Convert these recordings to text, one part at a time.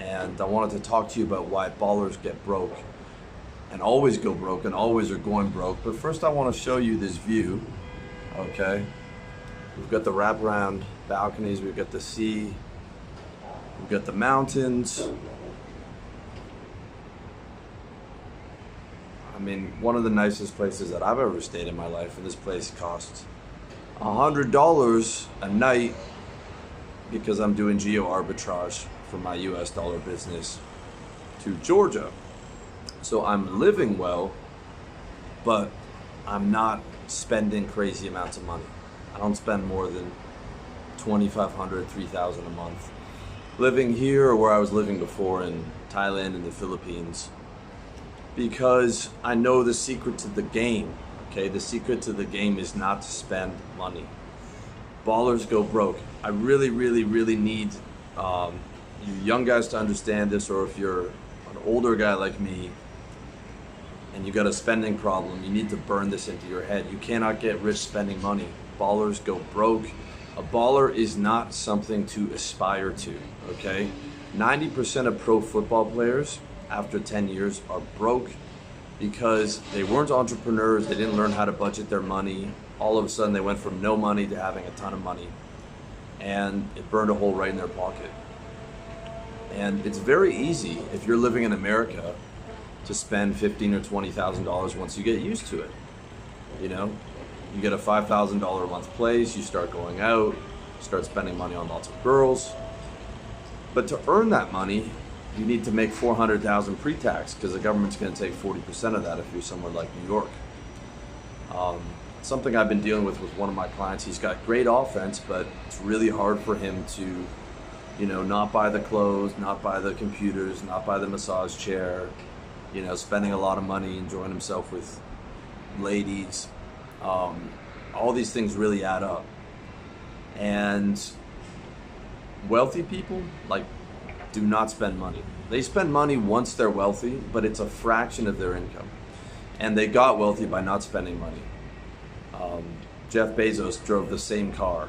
and I wanted to talk to you about why ballers get broke and always go broke and always are going broke. But first I want to show you this view, okay? We've got the wraparound balconies, we've got the sea, we've got the mountains. I mean, one of the nicest places that I've ever stayed in my life, and this place costs $100 a night because I'm doing geo arbitrage for my US dollar business to Georgia. So I'm living well, but I'm not spending crazy amounts of money. I don't spend more than $2,500, $3,000 a month. Living here or where I was living before in Thailand and the Philippines, because I know the secret to the game, okay? The secret to the game is not to spend money. Ballers go broke. I really need you young guys to understand this, or if you're an older guy like me and you got a spending problem, you need to burn this into your head. You cannot get rich spending money. Ballers go broke. A baller is not something to aspire to, okay? 90% of pro football players after 10 years are broke because they weren't entrepreneurs, they didn't learn how to budget their money. All of a sudden they went from no money to having a ton of money, and it burned a hole right in their pocket. And it's very easy, if you're living in America, to spend $15,000 or $20,000 once you get used to it. You know, you get a $5,000 a month place, you start going out, start spending money on lots of girls. But to earn that money, you need to make $400,000 pre-tax, because the government's going to take 40% of that if you're somewhere like New York. Something I've been dealing with one of my clients. He's got great offense, but it's really hard for him to, you know, not buy the clothes, not buy the computers, not buy the massage chair, you know, spending a lot of money, enjoying himself with ladies. All these things really add up. And wealthy people, like, do not spend money. They spend money once they're wealthy, but it's a fraction of their income. And they got wealthy by not spending money. Jeff Bezos drove the same car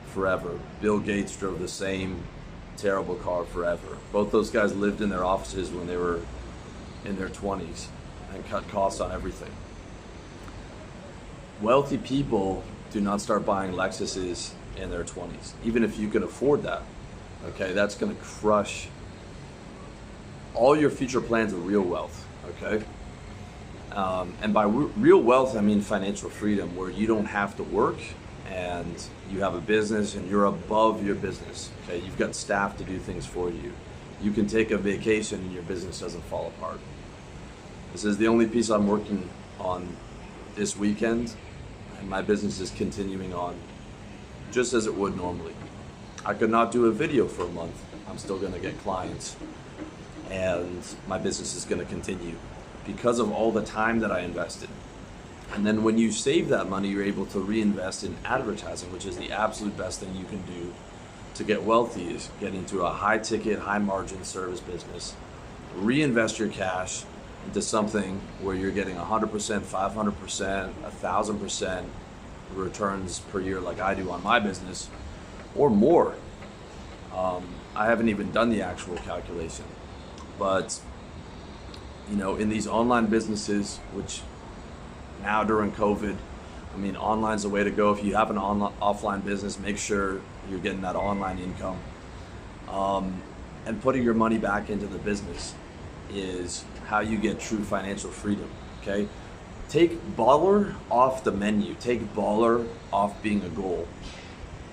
forever. Bill Gates drove the same terrible car forever. Both those guys lived in their offices when they were in their 20s and cut costs on everything. Wealthy people do not start buying Lexuses in their 20s, even if you can afford that. Okay, that's going to crush all your future plans of real wealth. Okay, and by real wealth, I mean financial freedom, where you don't have to work and you have a business and you're above your business. Okay, you've got staff to do things for you. You can take a vacation and your business doesn't fall apart. This is the only piece I'm working on this weekend, and my business is continuing on just as it would normally. I could not do a video for a month. I'm still going to get clients, and my business is going to continue because of all the time that I invested. And then when you save that money, you're able to reinvest in advertising, which is the absolute best thing you can do to get wealthy, is get into a high ticket, high margin service business, reinvest your cash into something where you're getting 100%, 500%, 1,000% returns per year like I do on my business, or more. I haven't even done the actual calculation, but you know, in these online businesses, which now during COVID, I mean, online's the way to go. If you have an offline business, make sure you're getting that online income. And putting your money back into the business is how you get true financial freedom, okay? Take baller off the menu. Take baller off being a goal.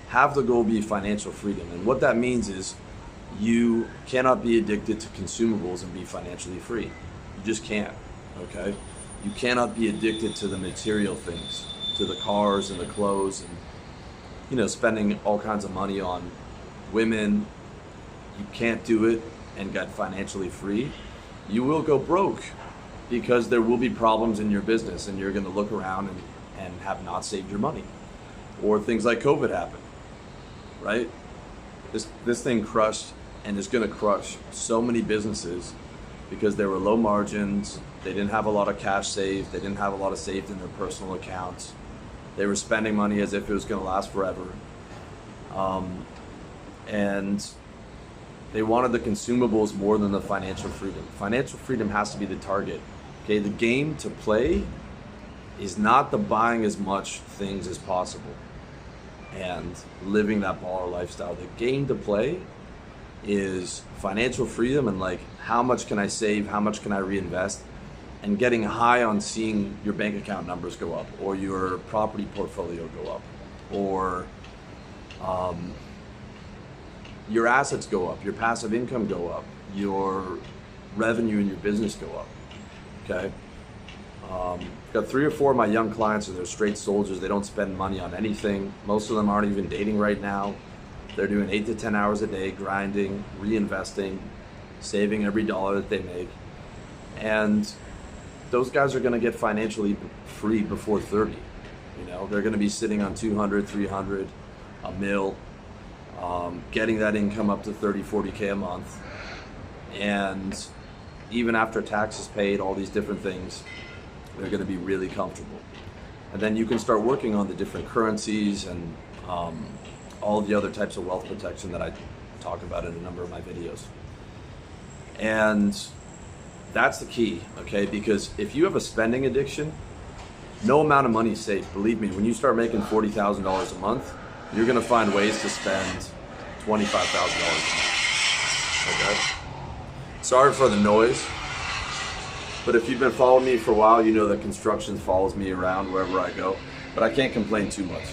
Have the goal be financial freedom. And what that means is you cannot be addicted to consumables and be financially free. You just can't, okay? You cannot be addicted to the material things, to the cars and the clothes and, you know, spending all kinds of money on women. You can't do it and get financially free. You will go broke because there will be problems in your business and you're going to look around and have not saved your money. Or things like COVID happen, right? This thing crushed and is going to crush so many businesses because they were low margins, they didn't have a lot of cash saved, they didn't have a lot of saved in their personal accounts, they were spending money as if it was going to last forever. And They wanted the consumables more than the financial freedom. Financial freedom has to be the target. Okay, the game to play is not the buying as much things as possible and living that baller lifestyle. The game to play is financial freedom and like, how much can I save? How much can I reinvest? And getting high on seeing your bank account numbers go up, or your property portfolio go up, or your assets go up, your passive income go up, your revenue in your business go up. Okay. Got 3 or 4 of my young clients, and they're straight soldiers. They don't spend money on anything. Most of them aren't even dating right now. They're doing 8 to 10 hours a day, grinding, reinvesting, saving every dollar that they make. And those guys are going to get financially free before 30. You know, they're going to be sitting on 200, 300, a mil, getting that income up to 30, 40K a month. And even after taxes paid, all these different things, they're going to be really comfortable. And then you can start working on the different currencies and all the other types of wealth protection that I talk about in a number of my videos. And that's the key, okay? Because if you have a spending addiction, no amount of money is safe. Believe me, when you start making $40,000 a month, you're going to find ways to spend $25,000 a month, okay? Sorry for the noise, but if you've been following me for a while, you know that construction follows me around wherever I go, but I can't complain too much,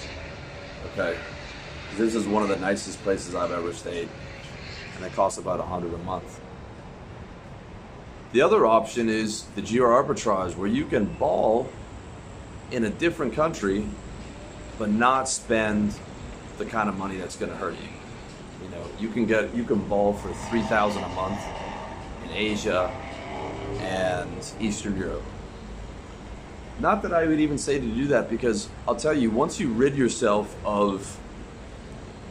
okay? This is one of the nicest places I've ever stayed, and it costs about $100 a month. The other option is the GR arbitrage, where you can ball in a different country, but not spend the kind of money that's going to hurt you. You know, you can ball for $3,000 a month in Asia and Eastern Europe. Not that I would even say to do that, because I'll tell you, once you rid yourself of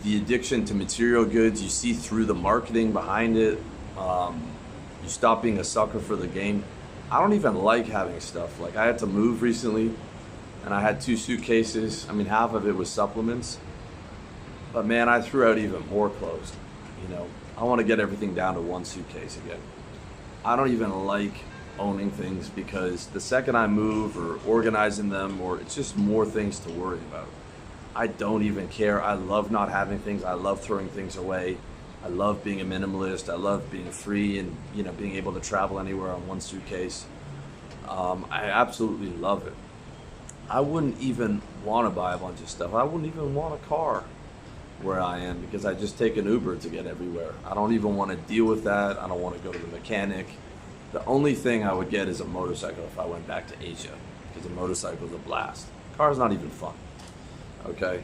the addiction to material goods, you see through the marketing behind it, you stop being a sucker for the game. I don't even like having stuff. Like, I had to move recently, and I had 2 suitcases. I mean, half of it was supplements. But man, I threw out even more clothes. You know, I want to get everything down to 1 suitcase again. I don't even like owning things, because the second I move or organizing them, or it's just more things to worry about. I don't even care. I love not having things. I love throwing things away. I love being a minimalist. I love being free and, you know, being able to travel anywhere on 1 suitcase. I absolutely love it. I wouldn't even want to buy a bunch of stuff. I wouldn't even want a car where I am, because I just take an Uber to get everywhere. I don't even want to deal with that. I don't want to go to the mechanic. The only thing I would get is a motorcycle if I went back to Asia, because a motorcycle is a blast. Car's not even fun, okay?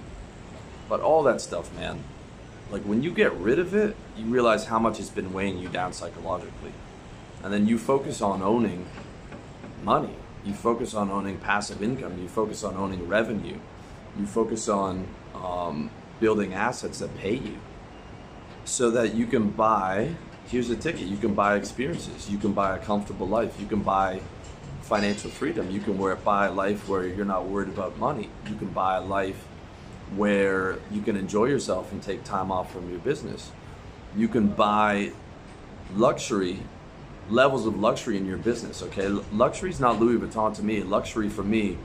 But all that stuff, man, like, when you get rid of it, you realize how much it's been weighing you down psychologically. And then you focus on owning money. You focus on owning passive income. You focus on owning revenue. You focus on building assets that pay you, so that you can buy, here's a ticket, you can buy experiences. You can buy a comfortable life. You can buy financial freedom. You can buy a life where you're not worried about money. You can buy a life where you can enjoy yourself and take time off from your business. You can buy luxury, levels of luxury in your business, okay? Luxury is not Louis Vuitton to me. Luxury for me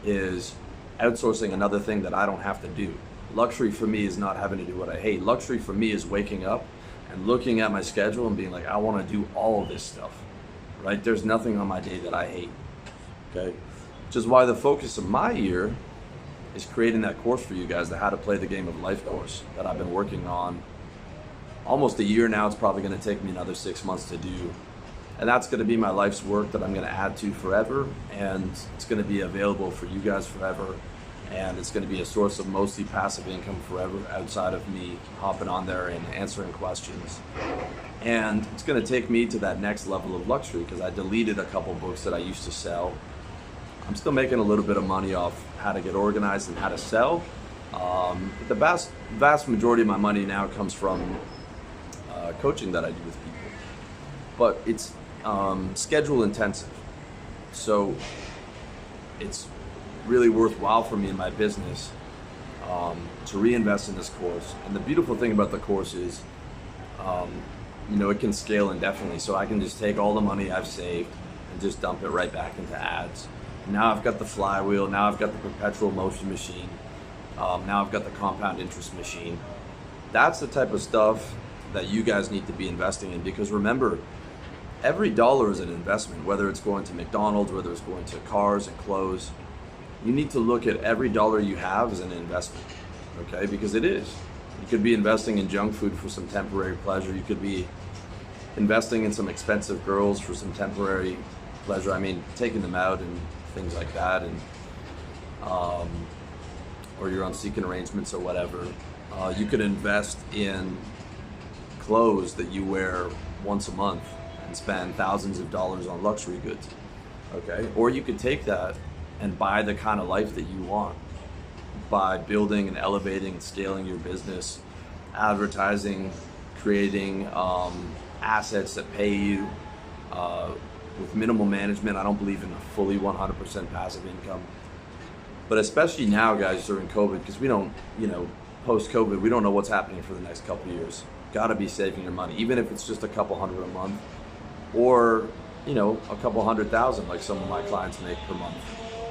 is outsourcing another thing that I don't have to do. Luxury for me is not having to do what I hate. Luxury for me is waking up and looking at my schedule and being like, I want to do all of this stuff, right? There's nothing on my day that I hate, okay? Which is why the focus of my year is creating that course for you guys, the How to Play the Game of Life course that I've been working on almost a year now. It's probably going to take me another 6 months to do. And that's going to be my life's work that I'm going to add to forever. And it's going to be available for you guys forever. And it's going to be a source of mostly passive income forever, outside of me hopping on there and answering questions. And it's going to take me to that next level of luxury, because I deleted a couple books that I used to sell. I'm still making a little bit of money off how to get organized and how to sell. But the vast majority of my money now comes from coaching that I do with people. But it's schedule intensive. So it's really worthwhile for me in my business to reinvest in this course. And the beautiful thing about the course is you know, it can scale indefinitely. So I can just take all the money I've saved and just dump it right back into ads. Now I've got the flywheel, now I've got the perpetual motion machine, now I've got the compound interest machine. That's the type of stuff that you guys need to be investing in, because remember, every dollar is an investment, whether it's going to McDonald's, whether it's going to cars and clothes. You need to look at every dollar you have as an investment, okay? Because it is. You could be investing in junk food for some temporary pleasure. You could be investing in some expensive girls for some temporary pleasure. I mean, taking them out and things like that, and or you're on seeking arrangements or whatever. You could invest in clothes that you wear once a month and spend thousands of dollars on luxury goods, okay? Or you could take that and buy the kind of life that you want by building and elevating and scaling your business, advertising, creating assets that pay you with minimal management. I don't believe in a fully 100% passive income, but especially now, guys, during COVID, because we don't, you know, post-COVID, we don't know what's happening for the next couple of years. Got to be saving your money, even if it's just a couple hundred a month, or, you know, a couple 100,000 like some of my clients make per month.